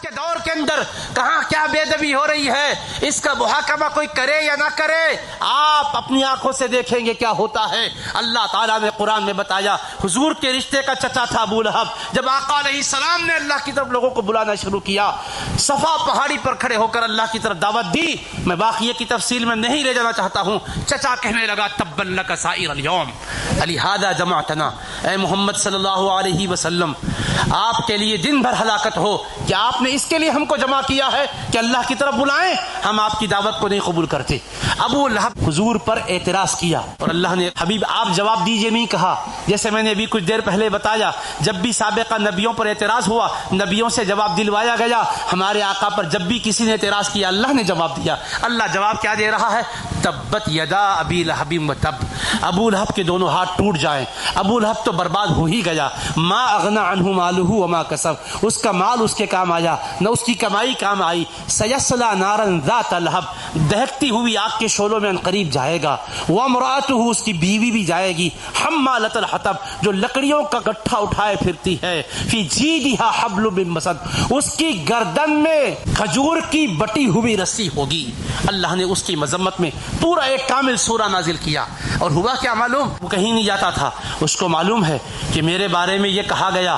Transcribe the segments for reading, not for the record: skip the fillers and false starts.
کے دور کے اندر کہاں کیا بے ادبی ہو رہی ہے، اس کا محاکمہ کوئی کرے یا نہ کرے، آپ اپنی آنکھوں سے دیکھیں گے کیا ہوتا ہے۔ اللہ تعالیٰ نے قرآن میں بتایا، حضور کے رشتے کا چچا تھا ابو لہب، جب آقا علیہ السلام نے اللہ کی طرف لوگوں کو بلانا شروع کیا، صفا پہاڑی پر کھڑے ہو کر اللہ کی طرف دعوت دی۔ میں واقعے کی تفصیل میں نہیں لے جانا چاہتا ہوں۔ چچا کہنے لگا تبا لک سائر الیوم لہذا جمعتنا، اے محمد صلی اللہ علیہ وسلم، آپ کے لیے دن بھر ہلاکت ہو کہ آپ نے اس کے لیے ہم کو جمع کیا ہے کہ اللہ کی طرف بلائیں، ہم آپ کی دعوت کو نہیں قبول کرتے۔ ابو لہب حضور پر اعتراض کیا اور اللہ نے حبیب آپ جواب دیجئے نہیں کہا۔ جیسے میں نے ابھی کچھ دیر پہلے بتایا، جب بھی سابقہ نبیوں پر اعتراض ہوا، نبیوں سے جواب دلوایا گیا۔ ہمارے آقا پر جب بھی کسی نے اعتراض کیا، اللہ نے جواب دیا۔ اللہ جواب کیا دے رہا ہے؟ تبت یدا ابی لہب وتب، ابو لہب کے دونوں ہاتھ ٹوٹ جائیں، ابو لہب تو برباد ہو ہی گیا۔ ما اغنى عنہ مالہ وما کسب، اس کا مال اس کے کام آیا نہ اس کی کمائی کام آئی۔ سیصلی نارا ذات لہب، دہکتی ہوئی آگ کے شعلوں میں عنقریب جائے گا۔ وامرأتہ، اس کی بیوی بھی جائے گی۔ حمالۃ الحطب، جو لکڑیوں کا گٹھا اٹھائے پھرتی ہے۔ فی جیدہا حبل من مسد، اس کی گردن میں کھجور کی بٹی ہوئی رسی ہوگی۔ اللہ نے اس کی مذمت میں پورا ایک کامل سورہ نازل کیا۔ اور ہوا کیا معلوم؟ وہ کہیں نہیں جاتا تھا، اس کو معلوم ہے کہ میرے بارے میں یہ کہا گیا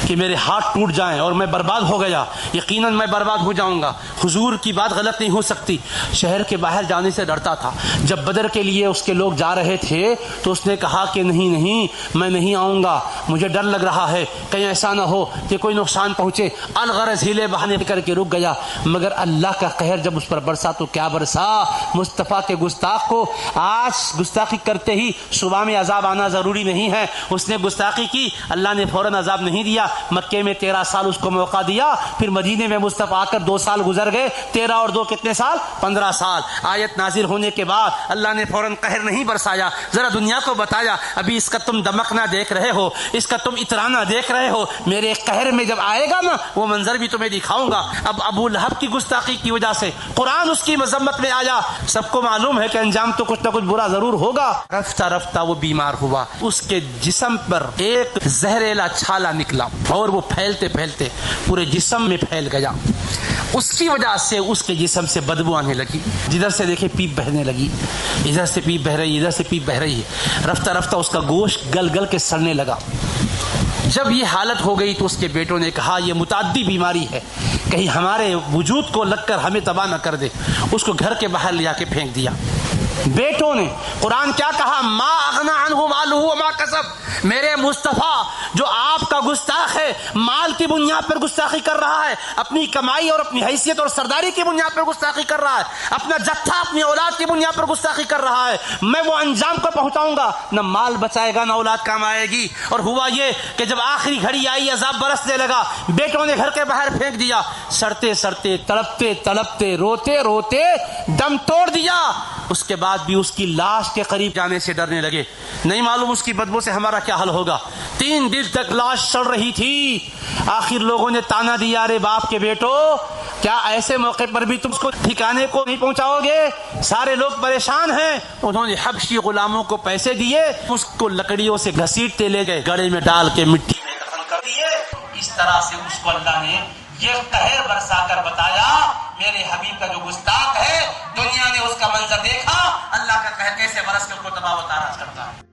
کہ میرے ہاتھ ٹوٹ جائیں اور میں برباد ہو گیا، یقیناً میں برباد ہو جاؤں گا، حضور کی بات غلط نہیں ہو سکتی۔ شہر کے باہر جانے سے ڈرتا تھا۔ جب بدر کے لیے اس کے لوگ جا رہے تھے تو اس نے کہا کہ نہیں میں نہیں آؤں گا، مجھے ڈر لگ رہا ہے کہیں ایسا نہ ہو کہ کوئی نقصان پہنچے۔ الغرض ہیلے بہانے کر کے رک گیا، مگر اللہ کا قہر جب اس پر برسا تو کیا برسا؟ مصطفیٰ کے گستاخ کو آج گستاخی کرتے ہی صبح میں عذاب آنا ضروری نہیں ہے۔ اس نے گستاخی کی، اللہ نے فوراً عذاب نہیں دیا۔ مکے میں 13 سال اس کو موقع دیا، پھر مدینے میں مصطفیٰ آ کر 2 سال گزر گئے، 13 اور 2 کتنے سال؟ 15 سال۔ آیت نازل ہونے کے بعد اللہ نے فوراً قہر نہیں برسایا، ذرا دنیا کو بتایا ابھی اس کا تم دمکنا دیکھ رہے ہو، اس کا تم اترانا دیکھ رہے ہو، میرے قہر میں جب آئے گا نا وہ منظر بھی تمہیں دکھاؤں گا۔ اب ابو لہب کی گستاخی کی وجہ سے قرآن اس کی مذمت میں آیا۔ سب کو معلوم ہے کہ انجام تو کچھ نہ کچھ برا ضرور ہوگا۔ رفتہ رفتہ وہ بیمار ہوا، اس کے جسم پر ایک زہریلا چھالا نکلا اور وہ پھیلتے پھیلتے پورے جسم میں پھیل گیا۔ اس کی وجہ سے اس کے جسم سے بدبو آنے لگی، جدھر سے دیکھے پیپ بہنے لگی، ادھر سے پیپ بہ رہی، ادھر سے پیپ بہ رہی ہے۔ رفتہ رفتہ اس کا گوشت گل گل کے سڑنے لگا۔ جب یہ حالت ہو گئی تو اس کے بیٹوں نے کہا یہ متعدی بیماری ہے، کہیں ہمارے وجود کو لگ کر ہمیں تباہ نہ کر دے۔ اس کو گھر کے باہر لے کے پھینک دیا۔ بیٹوں نے قرآن کیا کہا؟ ما اغنى عنہ مالہ وما کسب، میرے مصطفیٰ جو آپ کا گستاخ ہے، مال کی بنیاد پر گستاخی کر رہا ہے، اپنی کمائی اور اپنی حیثیت اور سرداری کی بنیاد پر گستاخی کر رہا ہے، اپنا جتھا اپنی اولاد کی بنیاد پر گستاخی کر رہا ہے، میں وہ انجام کو پہنچاؤں گا، نہ مال بچائے گا نہ اولاد کام آئے گی۔ اور ہوا یہ کہ جب آخری گھڑی آئی، عذاب برسنے لگا، بیٹوں نے گھر کے باہر پھینک دیا، سڑتے سڑتے تڑپتے تڑپتے روتے روتے دم توڑ دیا۔ اس کے بعد بھی اس کی لاش کے قریب جانے سے ڈرنے لگے، نہیں معلوم اس کی بدبو سے ہمارا کیا حل ہوگا۔ 3 دن تک لاش سڑ رہی تھی۔ آخر لوگوں نے تانا دیا، ارے باپ کے بیٹو، کیا ایسے موقع پر بھی تم اس کو ٹھکانے کو نہیں پہنچاؤ گے؟ سارے لوگ پریشان ہیں۔ انہوں نے حبشی غلاموں کو پیسے دیے، اس کو لکڑیوں سے گھسیٹتے لے گئے، گڑے میں ڈال کے مٹی میں دفن کر دیے۔ اس طرح سے اس کو اللہ نے یہ قہر برسا کر بتایا میرے حبیب کا جو گستاخ ہے، دنیا نے اس کا منظر دیکھا، اللہ کا قہر کیسے برس کے اس کو تباہ و تاراج کرتا ہے۔